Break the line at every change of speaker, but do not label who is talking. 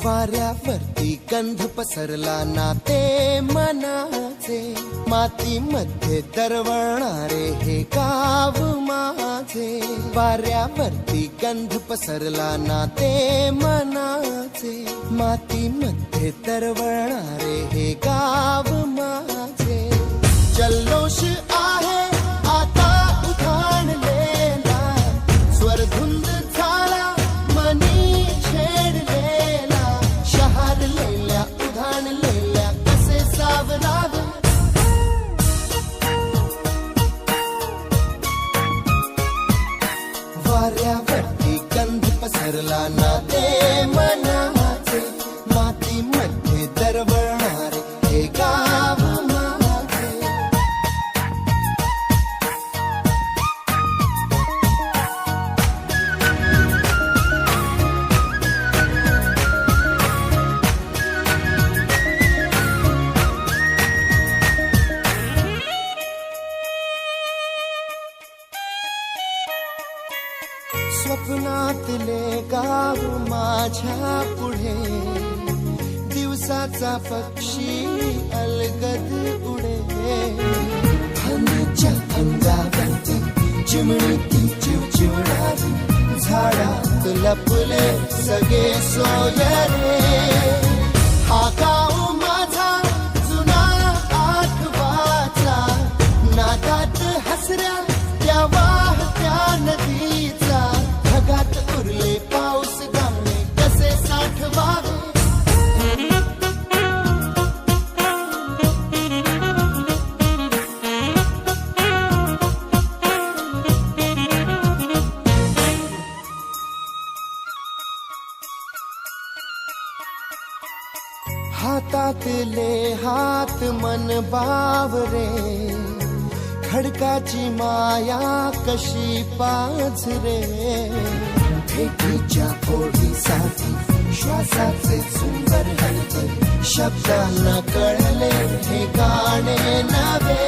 वाऱ्यावरती गंध पसरला ना ते मनाचे, मातीमध्ये दरवळणारे हे गाव माझे. वाऱ्यावरती गंध पसरला ना ते मनाचे, मातीमध्ये दरवळणारे हे गाव माझे. जल्लोष आहे आता उधाणलेला, स्वरधुंद झाला मनी छेडलेला. शहारलेल्या उधाणलेल्या कसे सावरावे, वाऱ्यावरती गंध पसरला ना ते मनाचे, मातीमध्ये दरवळणारे हे गाव माझे. स्वप्नातले गाव माझ्या पुढे, दिवसाचा पक्षी अलगद उडे. हनीच्या अंगावरती चिमणीची चिवचिवणारी, झाडात लपले सगळे सोयरे. हा गाव माझा जुना आठवाचा, नादात हसऱ्या त्या वाहत्या नदीचा. ढगात उरले पाऊस गाणे कसे साठवावे, हातातले हात मन बावरे. खडकाची माया कशी पाझरे, भेटीच्या ओढीसाठी श्वासाचे सुंदर हलते. शब्दांना कळले हे गाणे नवे.